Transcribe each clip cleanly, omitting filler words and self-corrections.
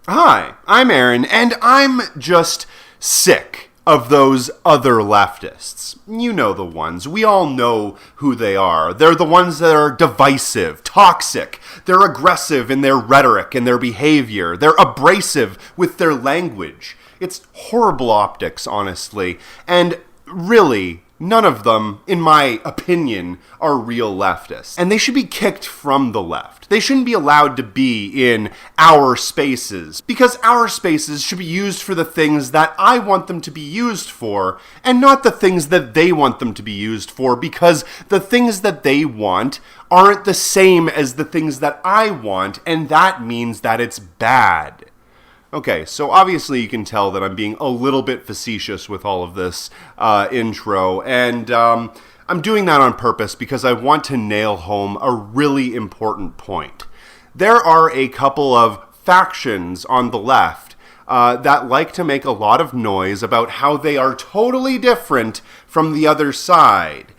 Hi, I'm Aaron, and I'm just sick of those other leftists. You know the ones. We all know who they are. They're the ones that are divisive, toxic. They're aggressive in their rhetoric and their behavior. They're abrasive with their language. It's horrible optics, honestly. And really, none of them, in my opinion, are real leftists. And they should be kicked from the left. They shouldn't be allowed to be in our spaces, because our spaces should be used for the things that I want them to be used for, and not the things that they want them to be used for, because the things that they want aren't the same as the things that I want, and that means that it's bad. Okay, so obviously you can tell that I'm being a little bit facetious with all of this intro, and I'm doing that on purpose because I want to nail home a really important point. There are a couple of factions on the left that like to make a lot of noise about how they are totally different from the other side.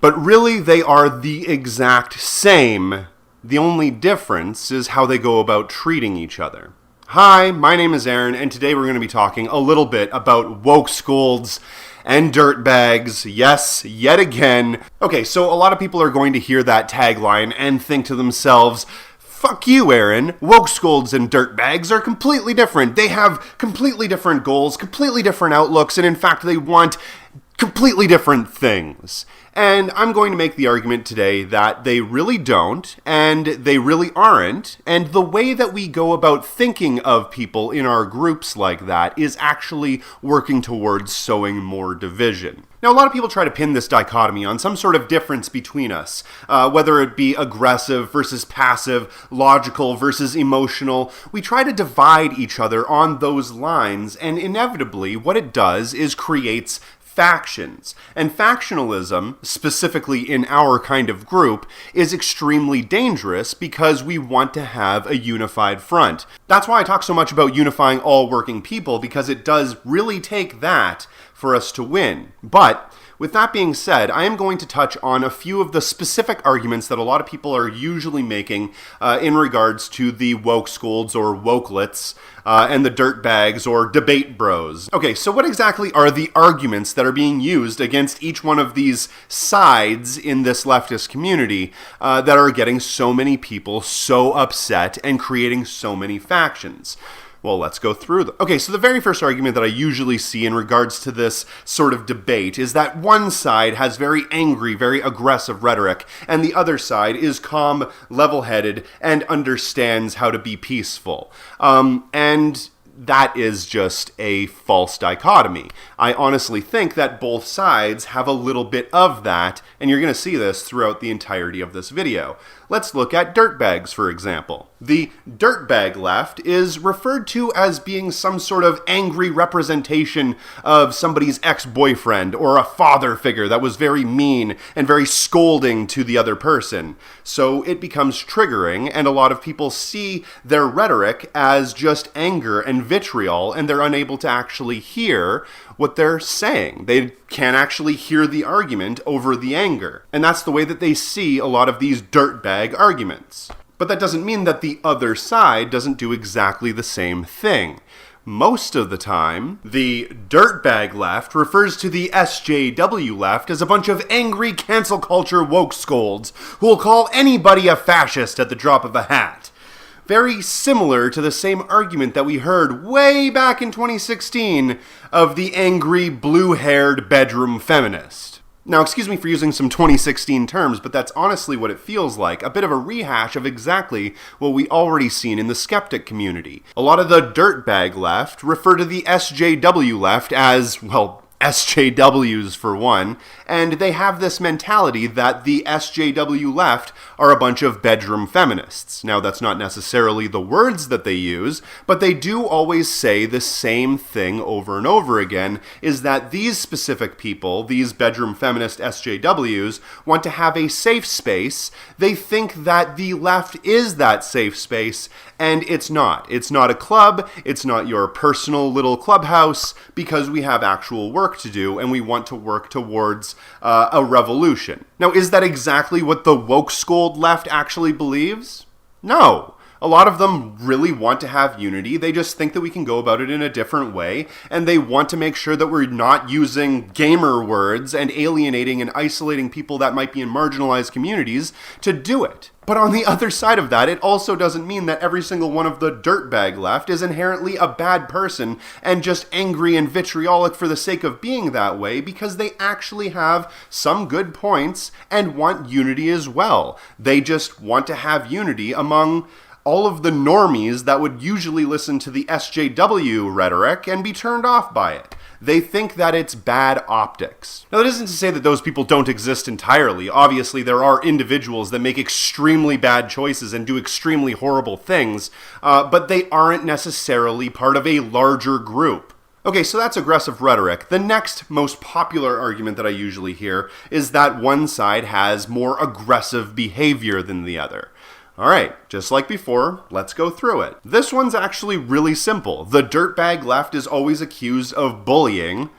But really, they are the exact same. The only difference is how they go about treating each other. Hi, my name is Aaron, and today we're going to be talking a little bit about Wokescolds and Dirtbags. Yes, yet again. Okay, so a lot of people are going to hear that tagline and think to themselves, fuck you, Aaron. Wokescolds and Dirtbags are completely different. They have completely different goals, completely different outlooks, and in fact, they want completely different things. And I'm going to make the argument today that they really don't, and they really aren't, and the way that we go about thinking of people in our groups like that is actually working towards sowing more division. Now, a lot of people try to pin this dichotomy on some sort of difference between us, whether it be aggressive versus passive, logical versus emotional. We try to divide each other on those lines, and inevitably what it does is creates factions. And factionalism, specifically in our kind of group, is extremely dangerous because we want to have a unified front. That's why I talk so much about unifying all working people, because it does really take that for us to win. But with that being said, I am going to touch on a few of the specific arguments that a lot of people are usually making in regards to the Wokescolds or Wokelets and the Dirtbags or debate bros. Okay, so what exactly are the arguments that are being used against each one of these sides in this leftist community that are getting so many people so upset and creating so many factions? Well, let's go through them. Okay, so the very first argument that I usually see in regards to this sort of debate is that one side has very angry, very aggressive rhetoric, and the other side is calm, level-headed, and understands how to be peaceful. And that is just a false dichotomy. I honestly think that both sides have a little bit of that, and you're going to see this throughout the entirety of this video. Let's look at Dirtbags, for example. The Dirtbag left is referred to as being some sort of angry representation of somebody's ex-boyfriend or a father figure that was very mean and very scolding to the other person. So it becomes triggering, and a lot of people see their rhetoric as just anger and vitriol, and they're unable to actually hear what they're saying. They can't actually hear the argument over the anger. And that's the way that they see a lot of these dirtbag arguments. But that doesn't mean that the other side doesn't do exactly the same thing. Most of the time, the dirtbag left refers to the SJW left as a bunch of angry cancel culture Wokescolds who will call anybody a fascist at the drop of a hat. Very similar to the same argument that we heard way back in 2016 of the angry blue-haired bedroom feminist. Now, excuse me for using some 2016 terms, but that's honestly what it feels like, a bit of a rehash of exactly what we already seen in the skeptic community. A lot of the dirtbag left refer to the SJW left as, well, SJWs for one, and they have this mentality that the SJW left are a bunch of bedroom feminists. Now, that's not necessarily the words that they use, but they do always say the same thing over and over again, is that these specific people, these bedroom feminist SJWs, want to have a safe space. They think that the left is that safe space, and it's not. It's not a club, it's not your personal little clubhouse, because we have actual work to do, and we want to work towards a revolution. Now, is that exactly what the Wokescold left actually believes? No. A lot of them really want to have unity. They just think that we can go about it in a different way, and they want to make sure that we're not using gamer words and alienating and isolating people that might be in marginalized communities to do it. But on the other side of that, it also doesn't mean that every single one of the dirtbag left is inherently a bad person and just angry and vitriolic for the sake of being that way, because they actually have some good points and want unity as well. They just want to have unity among all of the normies that would usually listen to the SJW rhetoric and be turned off by it. They think that it's bad optics. Now, that isn't to say that those people don't exist entirely. Obviously, there are individuals that make extremely bad choices and do extremely horrible things, but they aren't necessarily part of a larger group. Okay, so that's aggressive rhetoric. The next most popular argument that I usually hear is that one side has more aggressive behavior than the other. Alright, just like before, let's go through it. This one's actually really simple. The dirtbag left is always accused of bullying,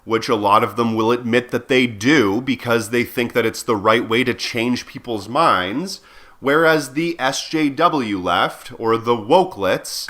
which a lot of them will admit that they do because they think that it's the right way to change people's minds, whereas the SJW left, or the wokelets,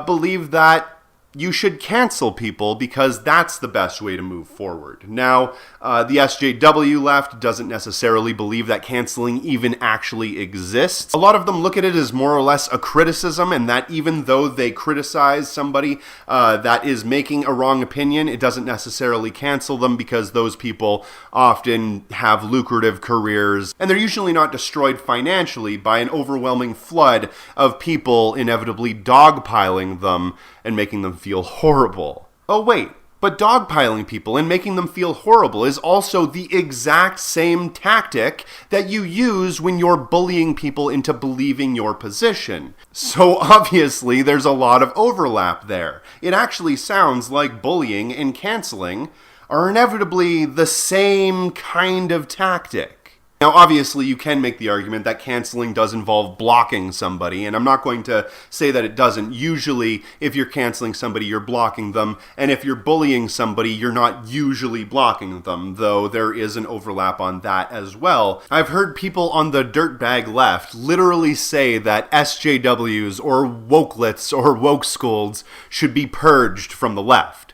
believe that you should cancel people because that's the best way to move forward. Now, the SJW left doesn't necessarily believe that canceling even actually exists. A lot of them look at it as more or less a criticism, and that even though they criticize somebody that is making a wrong opinion, it doesn't necessarily cancel them because those people often have lucrative careers, and they're usually not destroyed financially by an overwhelming flood of people inevitably dogpiling them and making them feel horrible. Oh wait, but dogpiling people and making them feel horrible is also the exact same tactic that you use when you're bullying people into believing your position. So obviously there's a lot of overlap there. It actually sounds like bullying and canceling are inevitably the same kind of tactic. Now, obviously, you can make the argument that canceling does involve blocking somebody, and I'm not going to say that it doesn't. Usually, if you're canceling somebody, you're blocking them, and if you're bullying somebody, you're not usually blocking them, though there is an overlap on that as well. I've heard people on the dirtbag left literally say that SJWs or wokelets or Wokescolds should be purged from the left.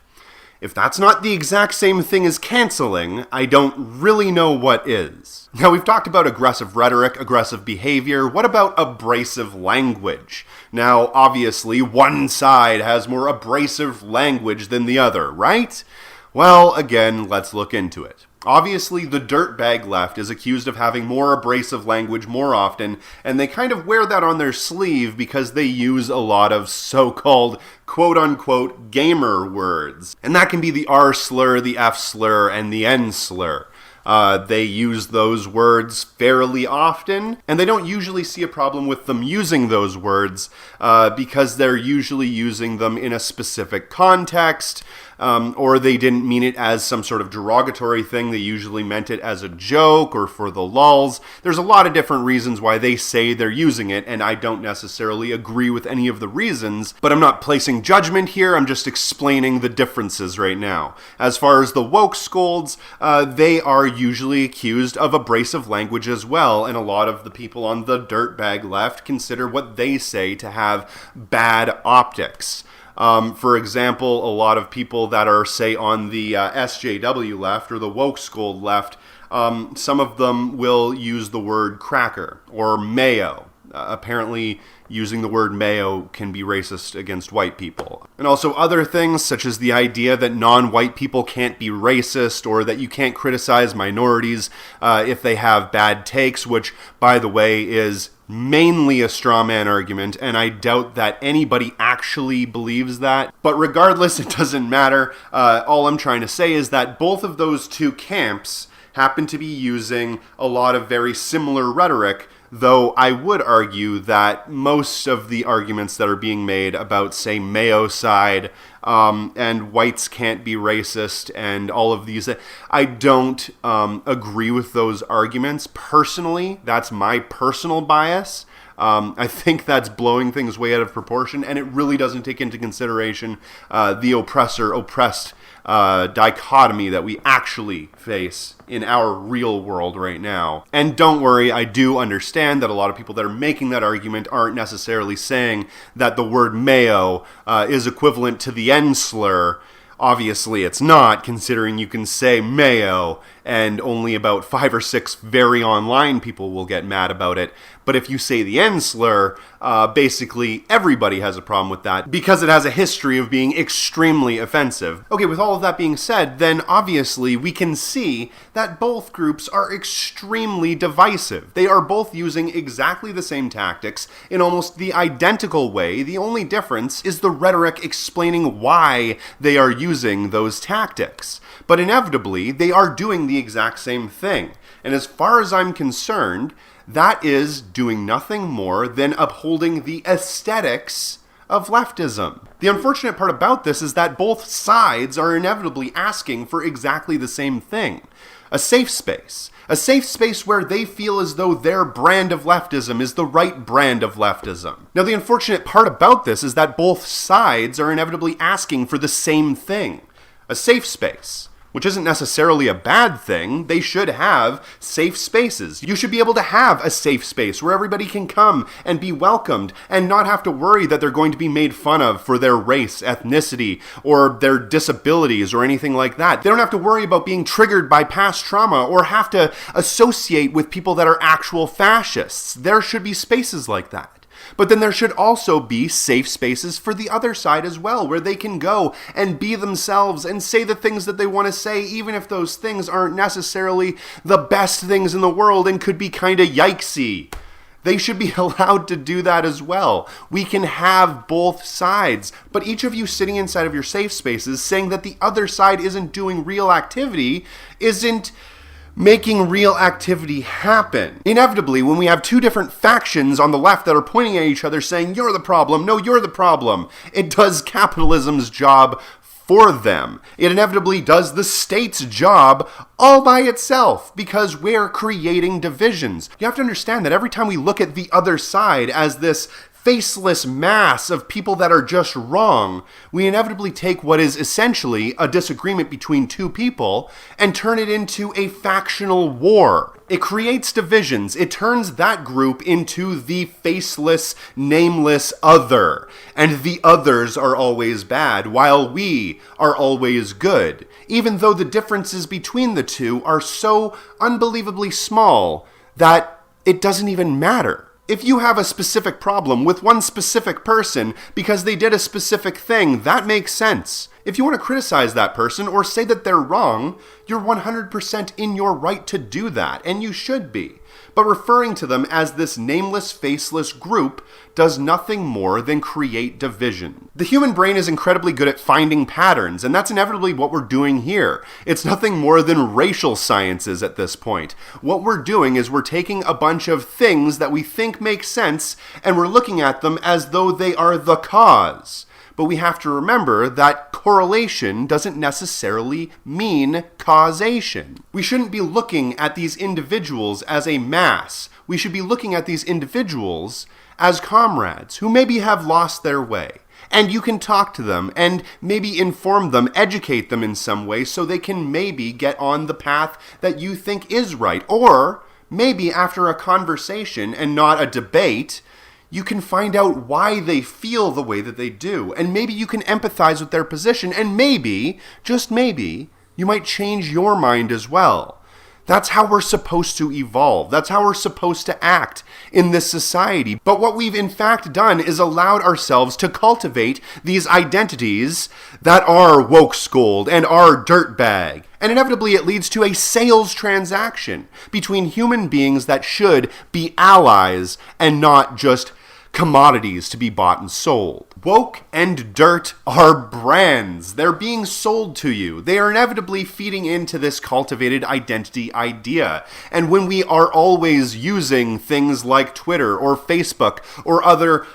If that's not the exact same thing as canceling, I don't really know what is. Now, we've talked about aggressive rhetoric, aggressive behavior. What about abrasive language? Now, obviously, one side has more abrasive language than the other, right? Well, again, let's look into it. Obviously, the dirtbag left is accused of having more abrasive language more often, and they kind of wear that on their sleeve because they use a lot of so-called quote-unquote gamer words. And that can be the R slur, the F slur, and the N slur. They use those words fairly often, and they don't usually see a problem with them using those words because they're usually using them in a specific context, or they didn't mean it as some sort of derogatory thing. They usually meant it as a joke or for the lulz. There's a lot of different reasons why they say they're using it, and I don't necessarily agree with any of the reasons, but I'm not placing judgment here. I'm just explaining the differences right now. As far as the Wokescolds, they are usually accused of abrasive language as well, and a lot of the people on the dirtbag left consider what they say to have bad optics. For example, a lot of people that are, say, on the SJW left or the Wokescold left, some of them will use the word cracker or mayo. Apparently, using the word mayo can be racist against white people. And also other things, such as the idea that non-white people can't be racist, or that you can't criticize minorities if they have bad takes, which, by the way, is mainly a straw man argument, and I doubt that anybody actually believes that. But regardless, it doesn't matter. All I'm trying to say is that both of those two camps happen to be using a lot of very similar rhetoric, though I would argue that most of the arguments that are being made about, say, Mayo side and whites can't be racist and all of these, I don't agree with those arguments. Personally, that's my personal bias. I think that's blowing things way out of proportion, and it really doesn't take into consideration the oppressor-oppressed dichotomy that we actually face in our real world right now. And don't worry, I do understand that a lot of people that are making that argument aren't necessarily saying that the word mayo is equivalent to the N slur. Obviously it's not, considering you can say mayo and only about 5 or 6 very online people will get mad about it. But if you say the N slur, basically everybody has a problem with that because it has a history of being extremely offensive. Okay, with all of that being said, then obviously we can see that both groups are extremely divisive. They are both using exactly the same tactics in almost the identical way. The only difference is the rhetoric explaining why they are using those tactics. But inevitably, they are doing the exact same thing. And as far as I'm concerned, that is doing nothing more than upholding the aesthetics of leftism. The unfortunate part about this is that both sides are inevitably asking for exactly the same thing. A safe space. A safe space where they feel as though their brand of leftism is the right brand of leftism. Now, the unfortunate part about this is that both sides are inevitably asking for the same thing. A safe space. Which isn't necessarily a bad thing. They should have safe spaces. You should be able to have a safe space where everybody can come and be welcomed and not have to worry that they're going to be made fun of for their race, ethnicity, or their disabilities or anything like that. They don't have to worry about being triggered by past trauma or have to associate with people that are actual fascists. There should be spaces like that. But then there should also be safe spaces for the other side as well, where they can go and be themselves and say the things that they want to say, even if those things aren't necessarily the best things in the world and could be kind of yikesy. They should be allowed to do that as well. We can have both sides, but each of you sitting inside of your safe spaces saying that the other side isn't doing real activity isn't making real activity happen. Inevitably, when we have two different factions on the left that are pointing at each other saying, you're the problem, no, you're the problem, it does capitalism's job for them. It inevitably does the state's job all by itself because we're creating divisions. You have to understand that every time we look at the other side as this faceless mass of people that are just wrong, we inevitably take what is essentially a disagreement between two people and turn it into a factional war. It creates divisions. It turns that group into the faceless, nameless other. And the others are always bad, while we are always good. Even though the differences between the two are so unbelievably small that it doesn't even matter. If you have a specific problem with one specific person because they did a specific thing, that makes sense. If you want to criticize that person or say that they're wrong, you're 100% in your right to do that, and you should be. But referring to them as this nameless, faceless group does nothing more than create division. The human brain is incredibly good at finding patterns, and that's inevitably what we're doing here. It's nothing more than racial sciences at this point. What we're doing is we're taking a bunch of things that we think make sense, and we're looking at them as though they are the cause. But we have to remember that correlation doesn't necessarily mean causation. We shouldn't be looking at these individuals as a mass. We should be looking at these individuals as comrades who maybe have lost their way. And you can talk to them and maybe inform them, educate them in some way so they can maybe get on the path that you think is right. Or maybe after a conversation and not a debate, you can find out why they feel the way that they do. And maybe you can empathize with their position. And maybe, just maybe, you might change your mind as well. That's how we're supposed to evolve. That's how we're supposed to act in this society. But what we've in fact done is allowed ourselves to cultivate these identities that are Wokescold and are Dirtbag. And inevitably it leads to a sales transaction between human beings that should be allies and not just commodities to be bought and sold. Woke and dirt are brands. They're being sold to you. They are inevitably feeding into this cultivated identity idea. And when we are always using things like Twitter or Facebook or other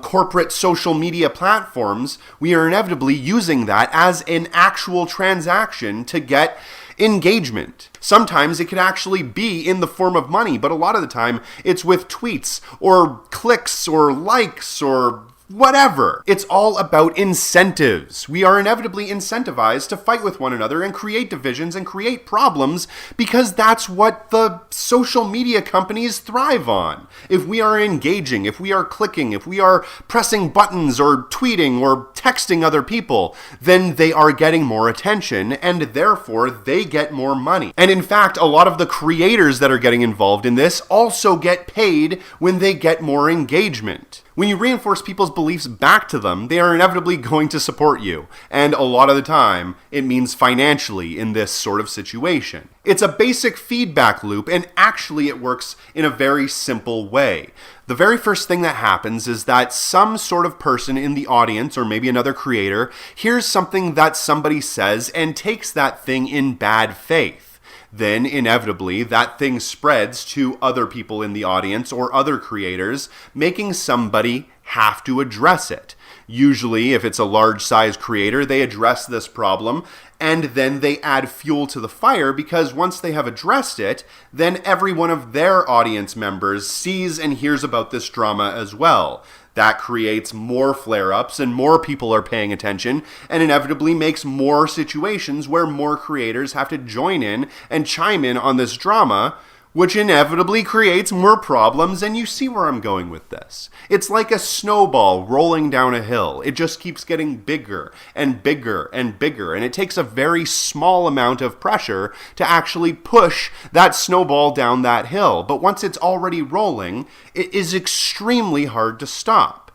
corporate social media platforms, we are inevitably using that as an actual transaction to get engagement. Sometimes it could actually be in the form of money, but a lot of the time it's with tweets or clicks or likes or whatever. It's all about incentives. We are inevitably incentivized to fight with one another and create divisions and create problems because that's what the social media companies thrive on. If we are engaging, if we are clicking, if we are pressing buttons or tweeting or texting other people, then they are getting more attention and therefore they get more money. And in fact, a lot of the creators that are getting involved in this also get paid when they get more engagement. When you reinforce people's beliefs back to them, they are inevitably going to support you. And a lot of the time, it means financially in this sort of situation. It's a basic feedback loop, and actually it works in a very simple way. The very first thing that happens is that some sort of person in the audience, or maybe another creator, hears something that somebody says and takes that thing in bad faith. Then, inevitably, that thing spreads to other people in the audience or other creators, making somebody have to address it. Usually, if it's a large-size creator, they address this problem, and then they add fuel to the fire because once they have addressed it, then every one of their audience members sees and hears about this drama as well. That creates more flare-ups and more people are paying attention and inevitably makes more situations where more creators have to join in and chime in on this drama, which inevitably creates more problems, and you see where I'm going with this. It's like a snowball rolling down a hill. It just keeps getting bigger and bigger and bigger, and it takes a very small amount of pressure to actually push that snowball down that hill. But once it's already rolling, it is extremely hard to stop.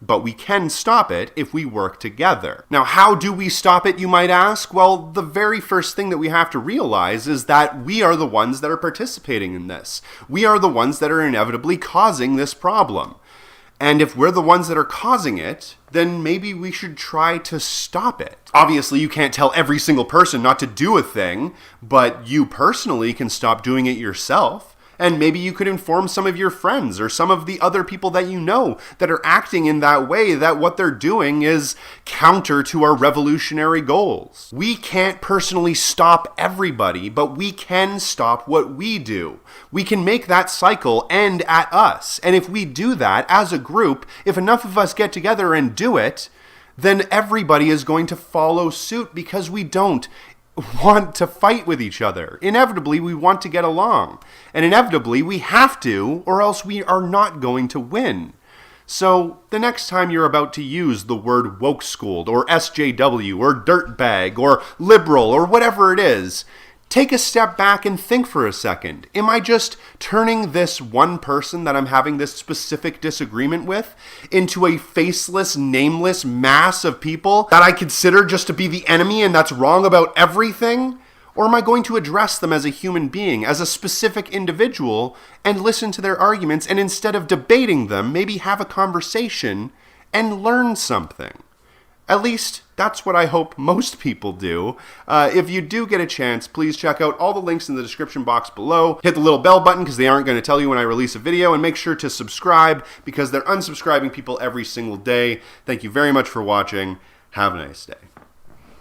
But we can stop it if we work together. Now, how do we stop it, you might ask? Well, the very first thing that we have to realize is that we are the ones that are participating in this. We are the ones that are inevitably causing this problem. And if we're the ones that are causing it, then maybe we should try to stop it. Obviously, you can't tell every single person not to do a thing, but you personally can stop doing it yourself. And maybe you could inform some of your friends or some of the other people that you know that are acting in that way, that what they're doing is counter to our revolutionary goals. We can't personally stop everybody, but we can stop what we do. We can make that cycle end at us. And if we do that as a group, if enough of us get together and do it, then everybody is going to follow suit because we don't want to fight with each other. Inevitably, we want to get along. And inevitably, we have to, or else we are not going to win. So, the next time you're about to use the word Wokescold, or SJW, or Dirtbag, or liberal, or whatever it is, take a step back and think for a second. Am I just turning this one person that I'm having this specific disagreement with into a faceless, nameless mass of people that I consider just to be the enemy and that's wrong about everything? Or am I going to address them as a human being, as a specific individual, and listen to their arguments and instead of debating them, maybe have a conversation and learn something? At least, that's what I hope most people do. If you do get a chance, please check out all the links in the description box below. Hit the little bell button because they aren't going to tell you when I release a video. And make sure to subscribe because they're unsubscribing people every single day. Thank you very much for watching. Have a nice day.